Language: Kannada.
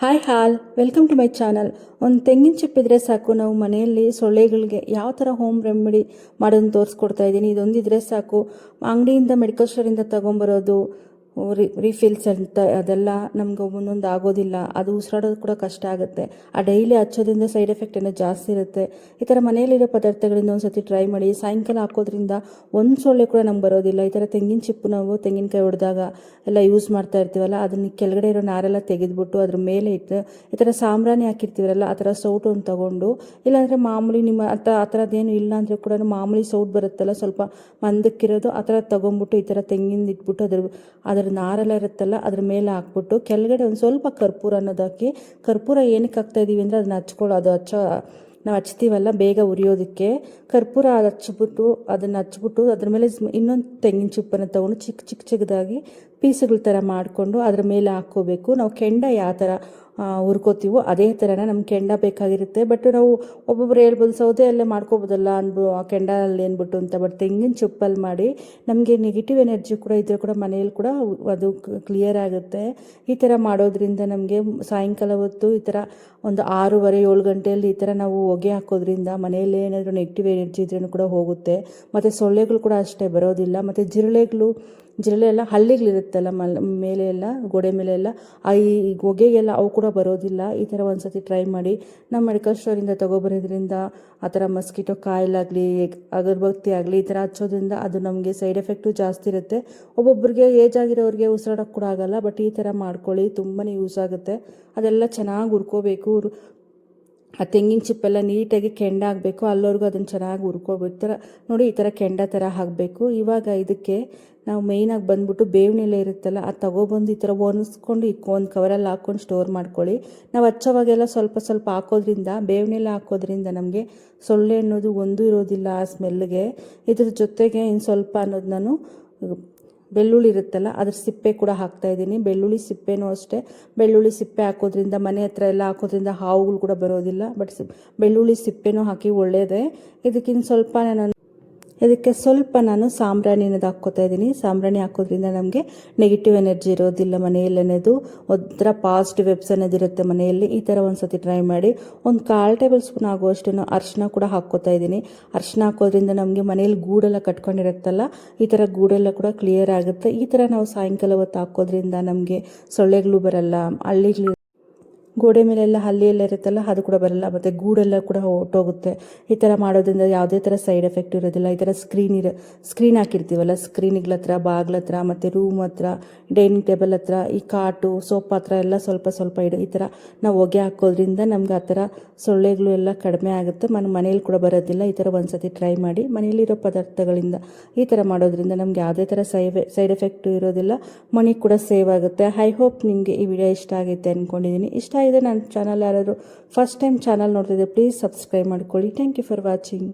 Hi all welcome to my channel. ಒಂದು ತೆಂಗಿನ ಚಿಪ್ಪಿದ್ರೆ ಸಾಕು, ನಾವು ಮನೆಯಲ್ಲಿ ಸೊಳ್ಳೆಗಳಿಗೆ ಯಾವ ಥರ ಹೋಮ್ ರೆಮಿಡಿ ಮಾಡೋದನ್ನು ತೋರಿಸ್ಕೊಡ್ತಾ ಇದ್ದೀನಿ. ಇದೊಂದಿದ್ರೆ ಸಾಕು. ಅಂಗಡಿಯಿಂದ ಮೆಡಿಕಲ್ ಸ್ಟೋರಿಂದ ತೊಗೊಂಬರೋದು ರೀಫಿಲ್ಸ್ ಅಂತ ಅದೆಲ್ಲ ನಮ್ಗೆ ಒಂದೊಂದು ಆಗೋದಿಲ್ಲ. ಅದು ಉಸಿರಾಡೋದು ಕೂಡ ಕಷ್ಟ ಆಗುತ್ತೆ. ಆ ಡೈಲಿ ಹಚ್ಚೋದ್ರಿಂದ ಸೈಡ್ ಎಫೆಕ್ಟ್ ಏನೋ ಜಾಸ್ತಿ ಇರುತ್ತೆ. ಈ ಥರ ಮನೆಯಲ್ಲಿರೋ ಪದಾರ್ಥಗಳಿಂದ ಒಂದು ಸತಿ ಟ್ರೈ ಮಾಡಿ. ಸಾಯಂಕಾಲ ಹಾಕೋದ್ರಿಂದ ಒಂದು ಸೊಳ್ಳೆ ಕೂಡ ನಮ್ಗೆ ಬರೋದಿಲ್ಲ. ಈ ಥರ ತೆಂಗಿನ ಚಿಪ್ಪು ನಾವು ತೆಂಗಿನಕಾಯಿ ಹೊಡೆದಾಗ ಎಲ್ಲ ಯೂಸ್ ಮಾಡ್ತಾ ಇರ್ತೀವಲ್ಲ, ಅದನ್ನ ಕೆಳಗಡೆ ಇರೋ ನಾರೆಲ್ಲ ತೆಗೆದುಬಿಟ್ಟು ಅದ್ರ ಮೇಲೆ ಇಟ್ಟು ಈ ಥರ ಸಾಂಬ್ರಾಣಿ ಹಾಕಿರ್ತೀವಲ್ಲ, ಆ ಥರ ಸೌಟನ್ನು ತೊಗೊಂಡು, ಇಲ್ಲಾಂದರೆ ಮಾಮೂಲಿ ನಿಮ್ಮ ಆ ಥರದ್ದೇನು ಇಲ್ಲ ಅಂದರೆ ಕೂಡ ಮಾಮೂಲಿ ಸೌಟ್ ಬರುತ್ತಲ್ಲ ಸ್ವಲ್ಪ ಮಂದಕ್ಕಿರೋದು, ಆ ಥರ ತೊಗೊಂಬಿಟ್ಟು ಈ ಥರ ತೆಂಗಿನ ಇಟ್ಬಿಟ್ಟು ಅದರ ನಾರೆಲ್ಲ ಇರುತ್ತಲ್ಲ ಅದ್ರ ಮೇಲೆ ಹಾಕ್ಬಿಟ್ಟು ಕೆಳಗಡೆ ಒಂದು ಸ್ವಲ್ಪ ಕರ್ಪೂರ ಅನ್ನೋದು ಹಾಕಿ, ಕರ್ಪೂರ ಏನಕ್ಕೆ ಹಾಕ್ತಾ ಇದ್ದೀವಿ ಅಂದರೆ ಅದನ್ನ ಹಚ್ಕೊಳ್ಳೋದು ನಾವು ಹಚ್ತೀವಲ್ಲ ಬೇಗ ಉರಿಯೋದಕ್ಕೆ, ಕರ್ಪೂರ ಹಚ್ಬಿಟ್ಟು ಅದ್ರ ಮೇಲೆ ಇನ್ನೊಂದು ತೆಂಗಿನ ಚಿಪ್ಪನ್ನು ತೊಗೊಂಡು ಚಿಕ್ಕದಾಗಿ ಪೀಸುಗಳ ಥರ ಮಾಡಿಕೊಂಡು ಅದ್ರ ಮೇಲೆ ಹಾಕ್ಕೋಬೇಕು. ನಾವು ಕೆಂಡ ಯಾವ ಥರ ಹುರ್ಕೋತೀವೋ ಅದೇ ಥರನ ನಮ್ಗೆ ಕೆಂಡ ಬೇಕಾಗಿರುತ್ತೆ. ಬಟ್ ನಾವು ಒಬ್ಬೊಬ್ರು ಹೇಳ್ಬೋದು ಸೌದೆಯಲ್ಲೇ ಮಾಡ್ಕೋಬೋದಲ್ಲ ಆ ಕೆಂಡಲ್ಲಿ ಏನ್ಬಿಟ್ಟು ಅಂತ. ಬಟ್ ತೆಂಗಿನ ಚಿಪ್ಪಲ್ಲಿ ಮಾಡಿ ನಮಗೆ ನೆಗೆಟಿವ್ ಎನರ್ಜಿ ಕೂಡ ಇದ್ದರೆ ಕೂಡ ಮನೆಯಲ್ಲಿ ಕೂಡ ಅದು ಕ್ಲಿಯರ್ ಆಗುತ್ತೆ. ಈ ಥರ ಮಾಡೋದ್ರಿಂದ ನಮಗೆ ಸಾಯಂಕಾಲ ಹೊತ್ತು ಈ ಥರ ಒಂದು 6:30-7 ಗಂಟೆಯಲ್ಲಿ ಈ ಥರ ನಾವು ಹೊಗೆ ಹಾಕೋದ್ರಿಂದ ಮನೆಯಲ್ಲಿ ಏನಾದರೂ ನೆಗೆಟಿವ್ ಎನರ್ಜಿ ಇದ್ರೂ ಕೂಡ ಹೋಗುತ್ತೆ. ಮತ್ತು ಸೊಳ್ಳೆಗಳು ಕೂಡ ಅಷ್ಟೇ ಬರೋದಿಲ್ಲ. ಮತ್ತು ಜಿರಳೆ ಎಲ್ಲ ಹಳ್ಳಿಗಳಿರುತ್ತಲ್ಲ ಮೇಲೆ ಎಲ್ಲ ಗೋಡೆ ಮೇಲೆ ಎಲ್ಲ ಈ ಹೊಗೆಗೆಲ್ಲ ಅವು ಕೂಡ ಬರೋದಿಲ್ಲ. ಈ ಥರ ಒಂದು ಸತಿ ಟ್ರೈ ಮಾಡಿ. ನಮ್ಮ ಮೆಡಿಕಲ್ ಸ್ಟೋರಿಂದ ತೊಗೊಬರೋದ್ರಿಂದ ಆ ಥರ ಮಸ್ಕಿಟೋ ಕಾಯಿಲಾಗಲಿ ಅಗರಬತ್ತಿ ಆಗಲಿ ಈ ಥರ ಹಚ್ಚೋದ್ರಿಂದ ಅದು ನಮಗೆ ಸೈಡ್ ಎಫೆಕ್ಟು ಜಾಸ್ತಿ ಇರುತ್ತೆ. ಒಬ್ಬೊಬ್ಬರಿಗೆ ಏಜ್ ಆಗಿರೋರಿಗೆ ಉಸಿರಾಡೋಕ್ಕೆ ಕೂಡ ಆಗೋಲ್ಲ. ಬಟ್ ಈ ಥರ ಮಾಡ್ಕೊಳ್ಳಿ, ತುಂಬಾ ಯೂಸ್ ಆಗುತ್ತೆ. ಅದೆಲ್ಲ ಚೆನ್ನಾಗಿ ಹುರ್ಕೋಬೇಕು. ಆ ತೆಂಗಿನ ಚಿಪ್ಪೆಲ್ಲ ನೀಟಾಗಿ ಕೆಂಡ ಆಗಬೇಕು, ಅಲ್ಲವರೆಗೂ ಅದನ್ನು ಚೆನ್ನಾಗಿ ಹುರ್ಕೋಬೇಕು. ಈ ಥರ ನೋಡಿ, ಈ ಥರ ಕೆಂಡ ಥರ ಹಾಕಬೇಕು. ಇವಾಗ ಇದಕ್ಕೆ ನಾವು ಮೇಯ್ನಾಗಿ ಬಂದ್ಬಿಟ್ಟು ಬೇವಿನ ಎಲೆ ಇರುತ್ತಲ್ಲ, ಅದು ತೊಗೊಬಂದು ಈ ಥರ ಒಣಗಿಸ್ಕೊಂಡು ಒಂದು ಕವರಲ್ಲಿ ಹಾಕ್ಕೊಂಡು ಸ್ಟೋರ್ ಮಾಡ್ಕೊಳ್ಳಿ. ನಾವು ಹಚ್ಚೋವಾಗೆಲ್ಲ ಸ್ವಲ್ಪ ಸ್ವಲ್ಪ ಹಾಕೋದ್ರಿಂದ, ಬೇವಿನ ಎಲೆ ಹಾಕೋದ್ರಿಂದ ನಮಗೆ ಸೊಳ್ಳೆ ಅನ್ನೋದು ಒಂದು ಇರೋದಿಲ್ಲ ಆ ಸ್ಮೆಲ್ಗೆ. ಇದ್ರ ಜೊತೆಗೆ ಇನ್ನು ಸ್ವಲ್ಪ ಅನ್ನೋದು ನಾನು ಬೆಳ್ಳುಳ್ಳಿ ಇರುತ್ತಲ್ಲ ಅದ್ರ ಸಿಪ್ಪೆ ಕೂಡ ಹಾಕ್ತಾಯಿದ್ದೀನಿ. ಬೆಳ್ಳುಳ್ಳಿ ಸಿಪ್ಪೆನೂ ಅಷ್ಟೇ. ಬೆಳ್ಳುಳ್ಳಿ ಸಿಪ್ಪೆ ಹಾಕೋದ್ರಿಂದ ಮನೆ ಹತ್ರ ಎಲ್ಲ ಹಾಕೋದ್ರಿಂದ ಹಾವುಗಳು ಕೂಡ ಬರೋದಿಲ್ಲ. ಬಟ್ ಬೆಳ್ಳುಳ್ಳಿ ಸಿಪ್ಪೆನೂ ಹಾಕಿ ಒಳ್ಳೆಯದೇ. ಇದಕ್ಕೆ ಸ್ವಲ್ಪ ನಾನು ಸಾಂಬ್ರಾಣಿ ಅನ್ನೋದು ಹಾಕ್ಕೋತಾ ಇದ್ದೀನಿ. ಸಾಂಬ್ರಾಣಿ ಹಾಕೋದ್ರಿಂದ ನಮಗೆ ನೆಗೆಟಿವ್ ಎನರ್ಜಿ ಇರೋದಿಲ್ಲ ಮನೆಯಲ್ಲಿ ಅನ್ನೋದು, ಒಂಥರ ಪಾಸಿಟಿವ್ ವೆಬ್ಸ್ ಅನ್ನೋದಿರುತ್ತೆ ಮನೆಯಲ್ಲಿ. ಈ ಥರ ಒಂದು ಸತಿ ಟ್ರೈ ಮಾಡಿ. ಒಂದು 1/4 ಟೇಬಲ್ ಸ್ಪೂನ್ ಆಗುವಷ್ಟು ಅರಿಶಿನ ಕೂಡ ಹಾಕ್ಕೋತಾ ಇದ್ದೀನಿ. ಅರಿಶಿನ ಹಾಕೋದ್ರಿಂದ ನಮಗೆ ಮನೆಯಲ್ಲಿ ಗೂಡೆಲ್ಲ ಕಟ್ಕೊಂಡಿರುತ್ತಲ್ಲ, ಈ ಥರ ಗೂಡೆಲ್ಲ ಕೂಡ ಕ್ಲಿಯರ್ ಆಗುತ್ತೆ. ಈ ಥರ ನಾವು ಸಾಯಂಕಾಲ ಹೊತ್ತು ಹಾಕೋದ್ರಿಂದ ನಮಗೆ ಸೊಳ್ಳೆಗಳು ಬರಲ್ಲ. ಗೋಡೆ ಮೇಲೆಲ್ಲ ಹಲ್ಲಿಯೆಲ್ಲ ಇರುತ್ತಲ್ಲ ಅದು ಕೂಡ ಬರಲ್ಲ. ಮತ್ತು ಗೂಡೆಲ್ಲ ಕೂಡ ಹೊಟ್ಟೋಗುತ್ತೆ. ಈ ಥರ ಮಾಡೋದ್ರಿಂದ ಯಾವುದೇ ಥರ ಸೈಡ್ ಎಫೆಕ್ಟ್ ಇರೋದಿಲ್ಲ. ಈ ಥರ ಸ್ಕ್ರೀನ್ ಹಾಕಿರ್ತೀವಲ್ಲ, ಸ್ಕ್ರೀನಿಗಳ ಹತ್ರ, ಬಾಗ್ಲ ಹತ್ರ, ಮತ್ತು ರೂಮ್ ಹತ್ರ, ಡೈನಿಂಗ್ ಟೇಬಲ್ ಹತ್ರ, ಈ ಕಾಟು ಸೋಫಾ ಹತ್ರ ಎಲ್ಲ ಸ್ವಲ್ಪ ಸ್ವಲ್ಪ ಈ ಥರ ನಾವು ಹೊಗೆ ಹಾಕೋದ್ರಿಂದ ನಮ್ಗೆ ಆ ಥರ ಸೊಳ್ಳೆಗಳು ಎಲ್ಲ ಕಡಿಮೆ ಆಗುತ್ತೆ. ಮನೇಲಿ ಕೂಡ ಬರೋದಿಲ್ಲ. ಈ ಥರ ಒಂದು ಸತಿ ಟ್ರೈ ಮಾಡಿ. ಮನೆಯಲ್ಲಿರೋ ಪದಾರ್ಥಗಳಿಂದ ಈ ಥರ ಮಾಡೋದ್ರಿಂದ ನಮ್ಗೆ ಯಾವುದೇ ಥರ ಸೈಡ್ ಎಫೆಕ್ಟು ಇರೋದಿಲ್ಲ. ಮನಿ ಕೂಡ ಸೇವ್ ಆಗುತ್ತೆ. ಐ ಹೋಪ್ ನಿಮಗೆ ಈ ವಿಡಿಯೋ ಇಷ್ಟ ಆಗುತ್ತೆ ಅಂದ್ಕೊಂಡಿದ್ದೀನಿ. ಇಷ್ಟ ಇದೆ ನನ್ನ ಚಾನಲ್ ಯಾರಾದರೂ ಫಸ್ಟ್ ಟೈಮ್ ಚಾನಲ್ ನೋಡ್ತಿದ್ದೆ, ಪ್ಲೀಸ್ ಸಬ್ಸ್ಕ್ರೈಬ್ ಮಾಡ್ಕೊಳ್ಳಿ. Thank you for watching.